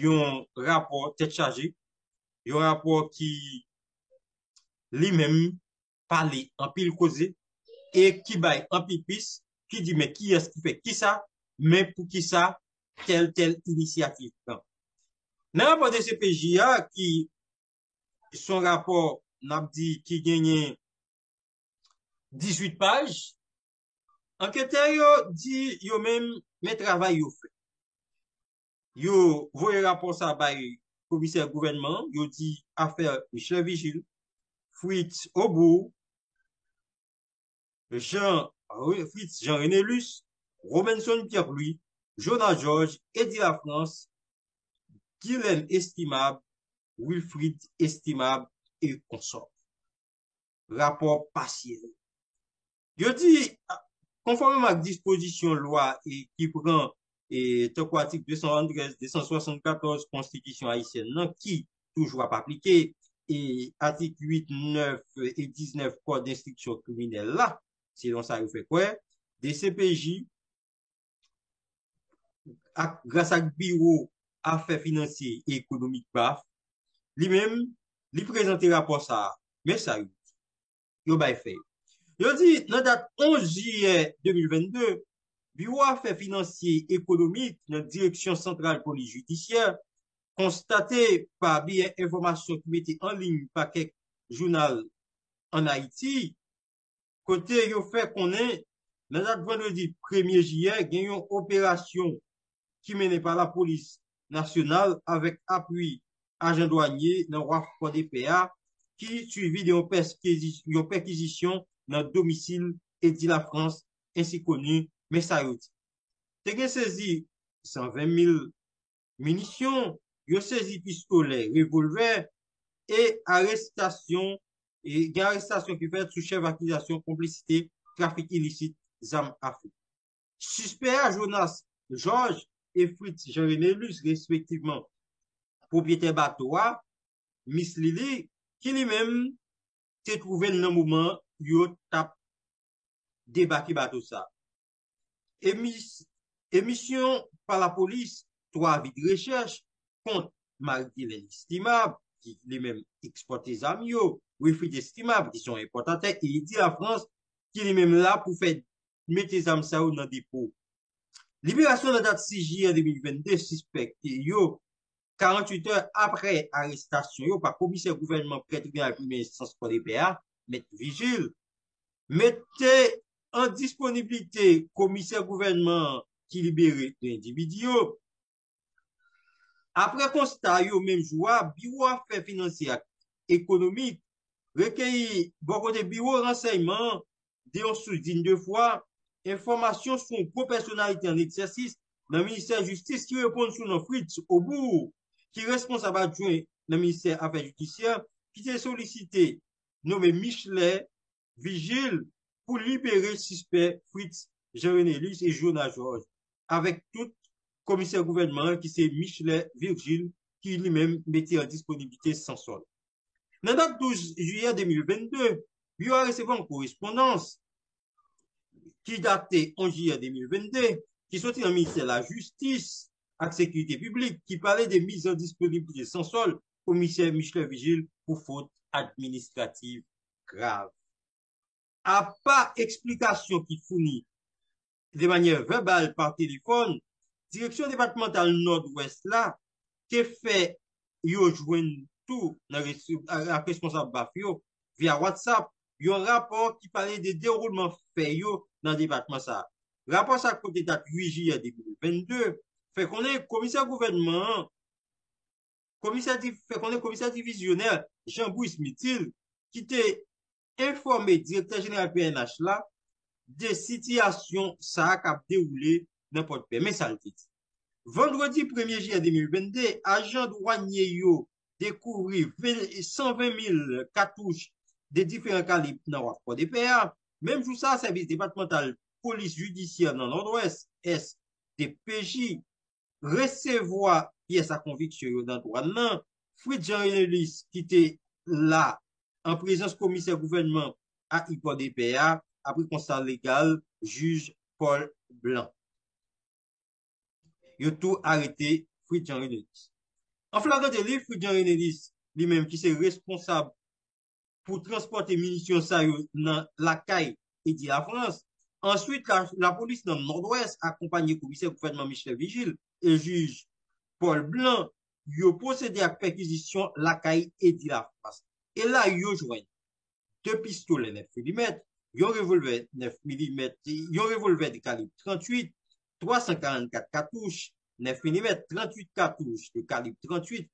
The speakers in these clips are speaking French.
un rapport tête chargée, un rapport qui lui-même parler en pile causé et qui baille en pile piste, qui dit mais qui est-ce qui fait qui ça, mais pour qui ça, telle initiative. Dans le rapport de CPJA, qui son rapport, n'a dit qui gagne 18 pages, enquêteur yo dit yo même mais travail yo fait. Yo voye rapport ça bay commissaire gouvernement, yo dit affaire Michel Vigile, Fritz Aubourg, Jean-René Luce, Robinson Pierre-Louis, Jonah Georges, Eddie Lafrance, Guylaine Estimable, Wilfried Estimable et consorts. Rapport partiel. Yo dit, conformément à la disposition loi et qui prend article 273, 274 Constitution haïtienne, non, qui toujours pas appliqué, et article 8, 9 et 19 Code d'instruction criminelle là, selon ça, il fait quoi? Des CPJ, grâce à bureau affaires financières et économiques BAF, lui-même, lui présente rapport ça, mais ça, il a fait. Il dit, dans la date 11 juillet 2022, Bureau affaires financières et économiques, notre direction centrale police judiciaire, constaté par bien information qui mettait en ligne par quelques journal en Haïti, côté, il fait qu'on est, dans la date vendredi 1er juillet, il y a une opération qui menée par la police nationale avec appui agent douanier dans le rapport des PA qui suivi d'une perquisition dans le domicile Eddie La France, ainsi connu Messayoti. Te saisi 120 000 munitions, yo saisi pistolet, revolver et arrestation qui fait sous chef accusation complicité, trafic illicite, armes à feu. Suspect Jonas Georges et Fritz Jean-René Luce, respectivement, propriétaire bateau, Miss Lily, qui lui-même s'est trouvé dans le moment où tap débarqué bateau ça. Émission par la police, 3 avis de recherche contre Marie-Hélène Estimable, qui lui-même exporte des amis, Wilfried Estimable, qui sont importants, et il dit à France, qui lui-même là pour faire mettre les âmes ça dans le dépôt. Libération de date 6 juillet 2022, suspect, yo, 48 heures après arrestation, yo, par commissaire gouvernement près tribunal première instance pour les PA, mettre vigile, mettez en disponibilité commissaire gouvernement qui libère l'individu. Après constat, yo, même jour, bureau affaires financières économiques, recueilli beaucoup de bureaux renseignements, des sous-digne de fois, informations sur une personnalité en exercice dans le ministère de la Justice qui répond sur nos Fritz Aubourg, qui est responsable adjoint dans le ministère des Affaires judiciaires, qui s'est sollicité, nommé Michelet Vigile, pour libérer suspect Fritz Jean-René Luce et Jonah Georges, avec tout commissaire gouvernement qui c'est Michelet Virgile, qui lui-même mettait en disponibilité sans solde. Dans la date 12 juillet 2022, il a reçu une correspondance qui datait 11 juillet 2022, qui sortit dans le ministère de la Justice et de la Sécurité publique, qui parlait des mises en disponibilité sans solde au commissaire Michel Vigile pour faute administrative grave. À pas explication qui fournit de manière verbale par téléphone, direction départementale nord-ouest là, qui fait yo joindre tout la responsable Bafio via WhatsApp, il y a un rapport qui parlait des déroulements faits dans le département ça. Rapport ça côté date 8 juillet 2022 fait qu'on est commissaire gouvernement, fait qu'on est commissaire divisionnaire Jean-Bouy Smithil qui t'est informé directeur général PNH là des situations ça a déroulé n'importe quoi. Mais ça le dit. Vendredi 1er juillet 2022, agent douanier yo découvrir 120 000 cartouches de différents calibres dans le rapport des PA. Même jour ça, service départemental police judiciaire dans nord-ouest, est des PJ, recevoir pièce à conviction dans le droit de Fritz Jean-René qui était là, en présence commissaire gouvernement à IPODPA, après constat légal, juge Paul Blanc. Yo tout arrêté Fritz Jean-René. En flagrant délit, Fridjan Renélis, lui-même qui c'est responsable pour transporter munitions ça dans la caille et dit la France. Ensuite, la police dans le nord-ouest, accompagnée du commissaire gouvernement Michel Vigile et juge Paul Blanc, ils ont procédé à perquisition la caille et dit la France. Et là, ils ont joint deux pistolets 9 mm, un revolver 9 mm, un revolver de calibre 38, 344 cartouches 9 mm, 38 cartouches de calibre 38,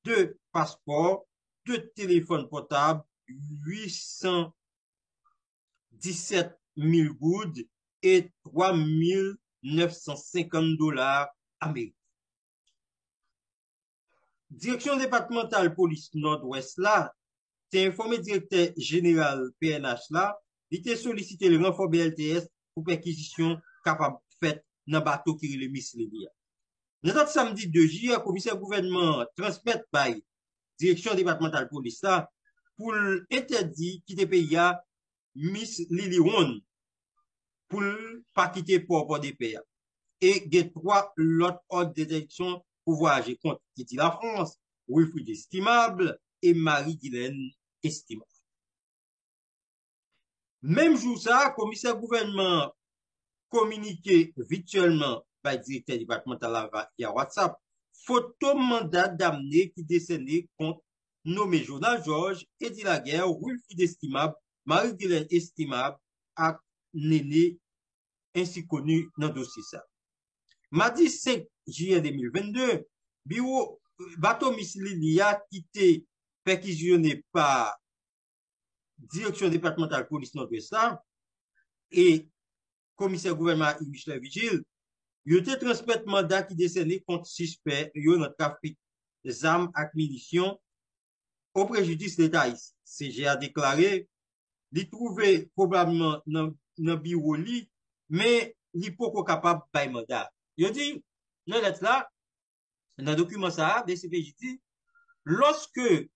deux passeports, deux téléphones portables, 817 000 gouttes et 3 950 dollars américains. Direction départementale police nord-ouest là, t'es informé directeur général PNH là, il t'a sollicité le renfort BLTS pour perquisition capable faite dans le bateau qui est le Miss Lydia. Notre samedi 2 juillet, commissaire gouvernement transmet par direction départementale police là pour interdire quitter pays à Miss Lily Ron pour pas quitter port des pays. Et il y a trois autres ordres de détection pour voyager contre Kitty la France, Wilfried Estimable et Marie-Guylaine Estimable. Même jour ça, commissaire gouvernement communiqué virtuellement par le directeur départemental via WhatsApp, photo mandat d'amener qui décernait contre nommé Jonas Georges, Eddie Laguerre, Wilfried Estimable, Marie-Guylaine Estimable à Néné, ainsi connu dans le dossier ça. Mardi 5 juillet 2022, bureau bateau Miss Lilia quitté perquisitionné par direction départementale police nord-ouest et commissaire gouvernement Michel Vigile, il a transmis mandat qui décerné contre suspect yo dans trafic des armes et munitions au préjudice de l'État ici. CG a déclaré, il trouvait probablement dans le bureau li, mais il n'est pas capable de faire mandat. Il dit, dans lettre là, dans le document ça, DCPJ dit, lorsque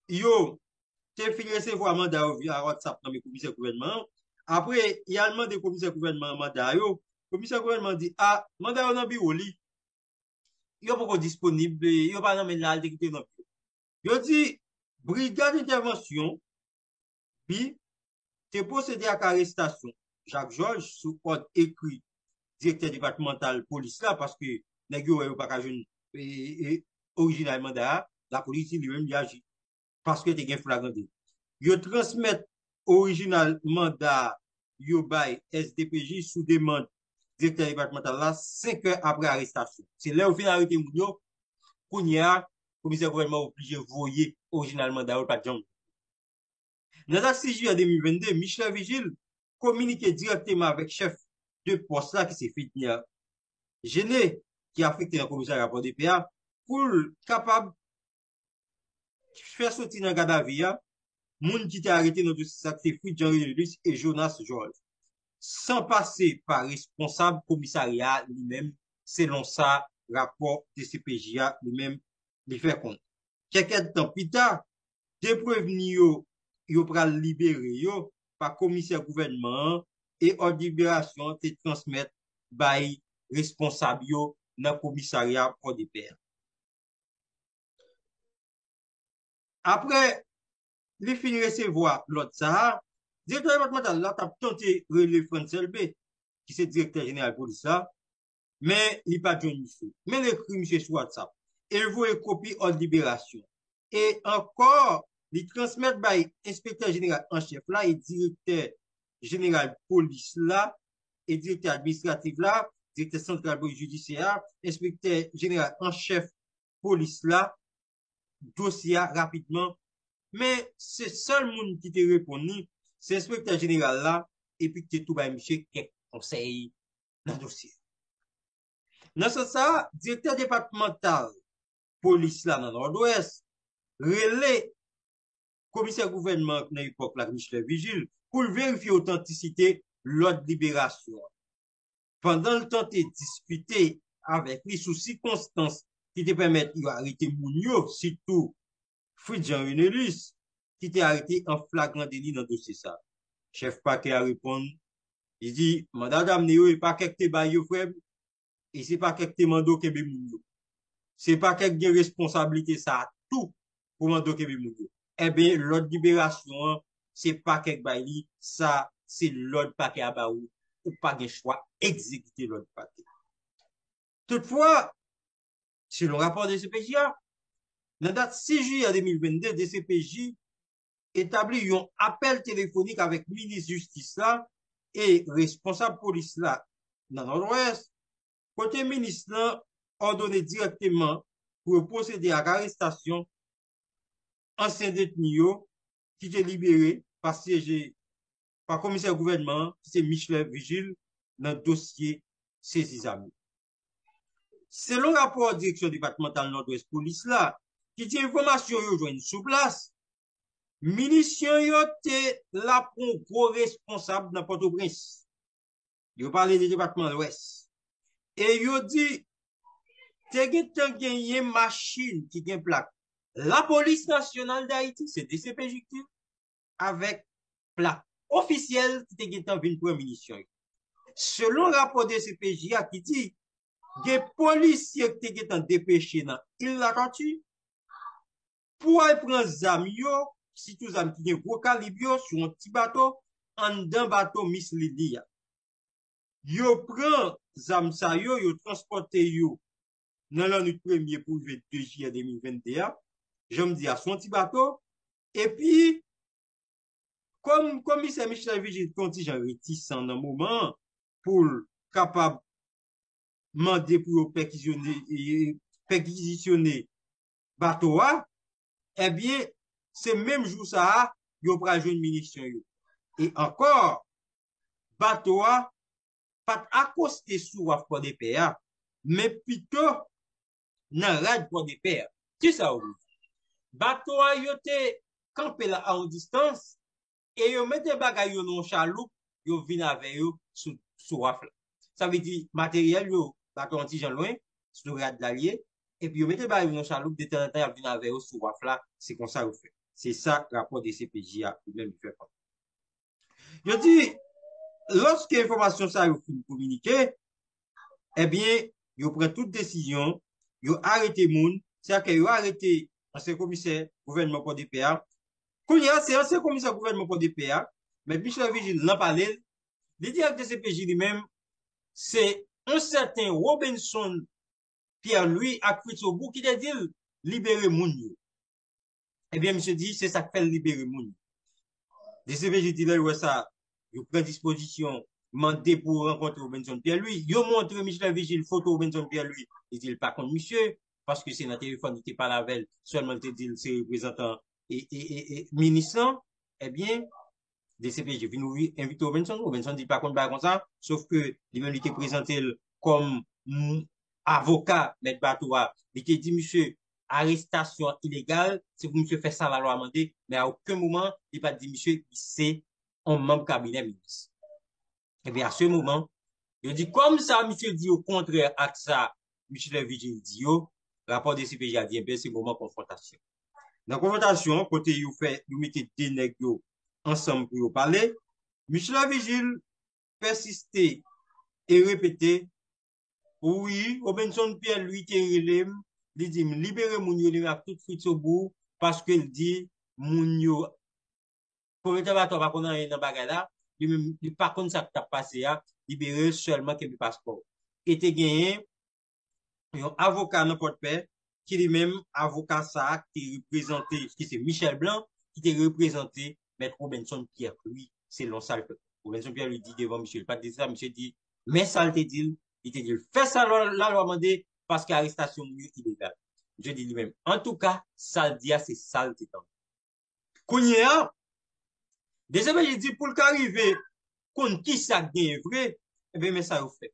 yo te fin recevoir mandat via WhatsApp dans le commissaire gouvernement, après, il y a demandé commissaire gouvernement mandat yo, commissaire gouvernement dit, ah, mandat yo dans bureau li, yo pas disponible, yo pas dans la décret dans bureau. Yo dit, brigade d'intervention, puis, te procédé à arrestation. Jacques Georges, sous ordre écrit, directeur départemental police là, parce que, n'est-ce pas qu'à jeune, originalement la police lui-même agit. Parce que t'es un flagrant délit. Yo transmet original mandat, yo bay SDPJ sous demande directeur départemental là, 5 heures après arrestation. C'est là où fin arrêté Mounio, Kounia, commissaire gouvernement obligé voyer original mandat ou pas de jambe. Dans la 6 juillet 2022, Michel Vigile communiquait directement avec chef de poste là qui s'est fait gêné, qui a affecté le commissariat pour DPA, pour capable faire sortir dans Gadavia, moun qui t'a arrêté dans le dossier Fridjan Renélis et Jonas Georges, sans passer par responsable commissariat lui-même, selon ça, rapport de CPJA lui-même, lui fait compte. Quelques temps plus tard, des prévenus yo pral libéré yo par commissaire gouvernement et ordre de libération te transmettre by responsable yo dans commissariat pour des pères. Après, les fin recevoir l'autre ça, directeur départemental là t'a tenté relever Francel B, qui c'est directeur général police là, mais il pas de monsieur. Mais l'écrit monsieur sur WhatsApp. Et vous une copie ordre de libération. Et encore, il transmettre par inspecteur général en chef là et directeur général police là et directeur administratif là, directeur central police judiciaire, inspecteur général en chef police là, dossier rapidement. Mais c'est seul monde qui te répondu, c'est inspecteur général là, et puis que tout va monsieur quelques conseils dans le dossier. Dans ce sens, directeur départemental police là dans le nord-ouest, relais commissaire gouvernement dans l'époque là, Michel Vigile, pour vérifier l'authenticité l'ordre de libération. Pendant le temps de discuter avec lui sous circonstances qui te permettent d'arrêter Mounio, surtout Fridjan Renélis, qui t'est arrêté en flagrant délit dans le dossier ça. Chef Paquet a répondu, il dit, mandat d'amener, il pas quelque bail frère, et c'est pas quelque mando qui est Mounio. c'est pas quelqu'un responsabilité ça tout pour m'en docker moun. Eh bien, l'autre libération, c'est pas quelque baili, ça, c'est l'autre paquet à baou, ou pas de choix, exécuter l'autre paquet. Toutefois, selon le rapport de CPJ, dans la date 6 juillet 2022, DCPJ établit un appel téléphonique avec ministre justice là et responsable police là dans l'Ouest. Côté ministre là, ordonné directement pour procéder à l'arrestation ancien détenu qui est libéré par siège par commissaire gouvernement, c'est Michel Vigile dans le dossier saisie amis. Selon le rapport direction départementale Nord-Ouest police là, qui dit information yo joine sous place, munition yo te la pour gros responsable dans Port-au-Prince. Yo parlé du département de l'Ouest. Et yo dit te gagné machine qui gagne plaque. La police nationale d'Haïti, c'est DCPJ avec plaque officielle qui te gagne vinn pour munition. Selon le rapport de DCPJ qui dit des policiers qui te gagne dépêché dans il la tortue pour aller prendre zam yo, si tout zam qui gen gros calibre sur un petit bateau, en d'un bateau Miss Lydia. Yo prend zam sa yo transporté yo dans l'année premier pour le 2 juillet 2021. Je me dis à son petit bateau. Et puis, comme commissaire Michel Vigile contingent réticent dans un moment pour capable demander pour perquisitionner bateau, eh bien, c'est même jour ça, yo pral joindre munition yo. Et encore, bateau pas accosté sous waf pour des pères, mais plutôt nan rad pour des pères. Qui ça ou? Bateau yo te campé là en distance et yo mette bagay yo non chaloupe, yo vinn avec yo sous waf là. Ça veut dire matériel yo bateau anti jan loin sous rad l'allié et puis yo mette bagay yo non chaloupe de temps en temps vinn avec yo sous waf là, c'est comme ça yo fait. C'est ça rapport des CPJ a même fait. Je dis, lorsque l'information ça vous communiquer, eh bien, vous prenez toute décision, vous arrêtez moun, c'est-à-dire que vous arrêtez ancien commissaire gouvernement pour DPA. Quand c'est ancien commissaire gouvernement pour DPA, mais Michel Vigile n'en parle, le directeur de CPJ lui-même, c'est un certain Robinson Pierre-Louis à Fritz-Aubourg qui a dit libérer moun. Eh bien, monsieur dit, c'est ça qui fait libérer moun. DCPJ dit là, ouais, ça, il prend disposition, mandé pour rencontrer Robinson Pierre-Louis. Il montre Michel Vigile photo Robinson Pierre-Louis. Il dit, par contre, monsieur, parce que c'est dans le téléphone, il n'était pas la veille, seulement il dit, c'est représentant et ministre, eh bien, DCPJ vient nous inviter Robinson. Robinson dit, par contre, pas comme ça, sauf que, il était présenté comme avocat, maître Batoua. Il était dit, monsieur, arrestation illégale, c'est pour monsieur faire ça la loi amendée, mais à aucun moment, il n'a pas dit, monsieur, c'est un membre cabinet ministre. Et bien, à ce moment, il dit, comme ça, monsieur dit au contraire, à ça, Michel Vigile dit, rapport de CPJ a dit, bien, c'est moment confrontation. Dans la confrontation, côté, il fait, il mettez des nègres ensemble pour parler. Michel Vigile persistait et répétait, oui, Robinson Pierre, lui, qui est il dit, libérez moun yo, à tout Fritz-Aubourg, parce qu'il dit, moun yo, pour le tabac, on va connaître dans bagay là, il pas contre ça que t'as passé, libérer seulement que le passeport. Et te gagné, un avocat dans porte-paix, qui est même avocat ça, qui est représenté, qui c'est Michel Blanc, qui est représenté, maître Robinson Pierre, lui, c'est l'on ça le fait. Robinson Pierre lui dit devant monsieur, pas dit ça, monsieur dit, mais ça le te dit, il te dit, fais ça la loi mandé, parce qu'arrestation illégale. Je dis lui-même. En tout cas, ça le dit, c'est ça le temps. Kounia, déjà, je dis, pour qu'arriver, qu'on qui ça gagne vrai, eh bien, mais ça vous fait.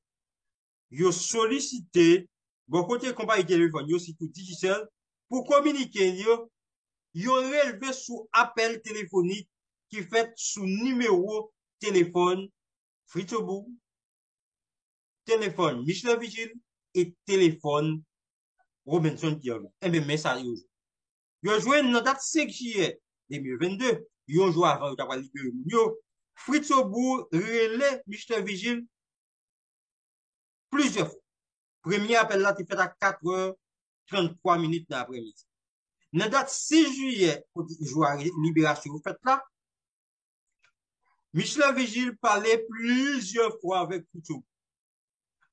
Yo sollicité, bon côté compagnie téléphone, yo si tout digital, pour communiquer, yo relevé sous appel téléphonique qui fait sous numéro téléphone Fritz-Aubourg, téléphone Michel Vigile et téléphone Robinson Pierre. Eh bien, mais ça, yo joué dans date 5 juillet 2022, yo joué avant, yo t'as libéré yo. Fritz-Aubourg relais Michel Vigile plusieurs fois. Premier appel là, tu fait à 4 heures 33 minutes dans l'après-midi. Dans date 6 juillet, jour libération fait là, Michel Vigile parlait plusieurs fois avec Fritz-Obou.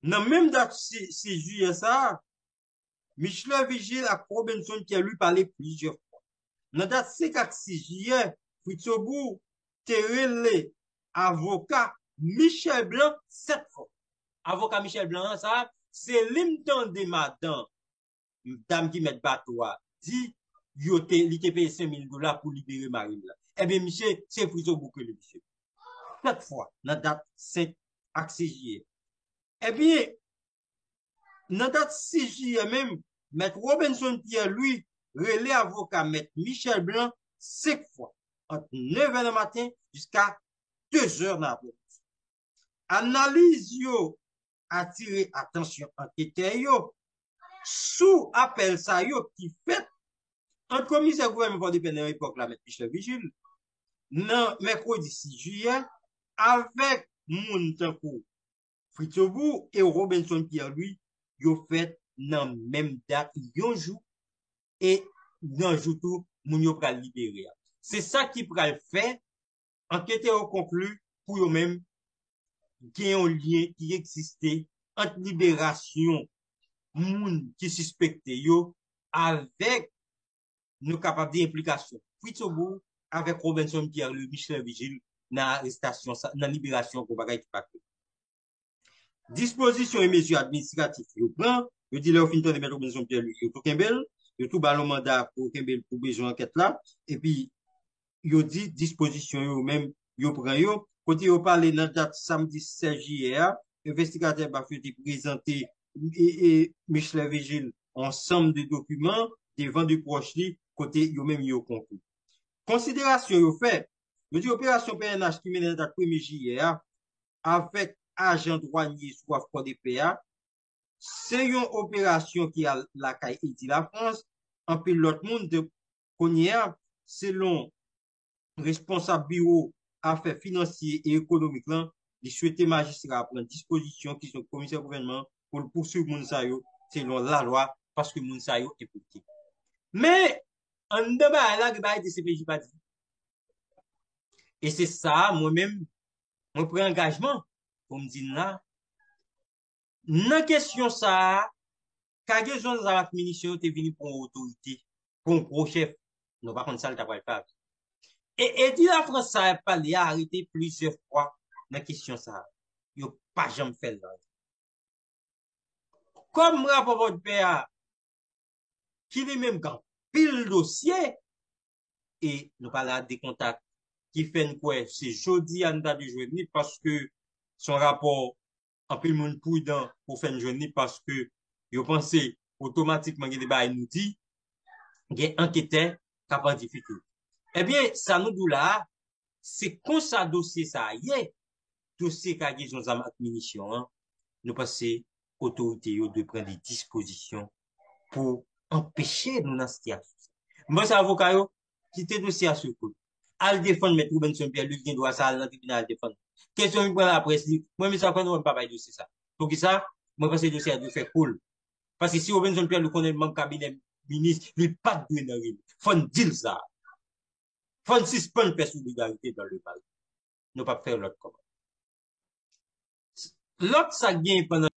Dans même date 6 juillet ça, Michel Vigile a Robinson qui a lui parlé plusieurs fois. Dans date 6 juillet, Fritz-Obou relé avocat Michel Blanc 7 fois. Avocat Michel Blanc, ça, c'est l'imtan de madame, dame qui met bateau, dit, il te paye $5,000 pour libérer Marine. Eh bien, monsieur, c'est Fritz-Obou que le monsieur. 7 fois, dans date 5 accès juillet. Eh bien, dans date 6 juillet même, M. Robinson Pierre, lui, relais avocat M. Michel Blanc 5 fois, entre 9h du matin jusqu'à 2h dans l'après-midi. Analyse yo attiré attention enquêteur yo sous appel ça yo qui fait un commissaire gouvernement de pendant époque la M. Michel Vigile non mercredi 6 juillet avec moun tankou Fritz-Obou et Robinson Pierre lui yo fait dans même date yon jour et dans jour tout moun yo pral libérer. C'est ça qui pral fait enquêteur conclu pour yo même qu'il y a un lien qui existait entre libération moun qui suspecté yo avec nos capables d'implication. Fritz-Obou avec Robinson Pierre, le Michel Vigile, dans l'arrestation, dans la libération qu'on va pas. Disposition et mesures administratives, yo prend, yo dit là, au fin de mettre Robinson Pierre, yo tout kembel, yo tout ballon mandat pour kembel pour besoin enquête là, et puis, yo dit disposition yo même, yo prend yo, côté yo parle dans date samedi 16 juillet, investigateur va faire présenter et Michel Vigile ensemble de documents devant du proche côté yo même yo conclu. Considération yo fait, yo dit opération PNH qui mène date 1er juillet avec agent douanier sous AFCO DPA, c'est une opération qui a la caille dit la France, en puis l'autre monde de Cognière, selon responsable bureau affaires financières et économiques là, il souhaitait magistrat prendre disposition qui sont commissaires gouvernement pour le poursuivre Mounsayo selon la loi parce que Mounsayo est politique. Mais en débat là que bail de CPJ pas dit. Et c'est ça moi-même mon prend engagement pour me dire là dans question ça cargaison de la munition est venu pour une autorité pour un gros chef non par contre ça le t'a pas faire. Et dit la France ça a parlé arrêté plusieurs fois dans question ça. Yo pas jamais fait là. Comme rapport votre père qui est même grand pile dossier et nous parlons des contacts qui fait quoi c'est jeudi à nous de journée parce que son rapport en pile monde prudent pour faire une journée parce que yo pensez automatiquement que débat nous dit qu'il enquêteur capable de difficulté. Eh bien ça nous dit là c'est comme ça dossier ça y est dossier cargaison d'armes et munitions hein, nous passer autorité de prendre des dispositions pour empêcher nous dans cette situation. Moi c'est avocat yo quitter dossier à ce coup. Al défendre mettre Robinson Pierre lui qui doit ça dans le tribunal défendre. Question qui prend la presse moi mais ça quand on pas parler de ça. Donc ça moi pense que dossier de faire cool. Parce que si Robinson Pierre le connaît même cabinet ministre, il pas de dans il. Faut dire ça. Faut suspendre la solidarité dans le mal. Nous pas faire l'autre comment. L'autre ça gagne pendant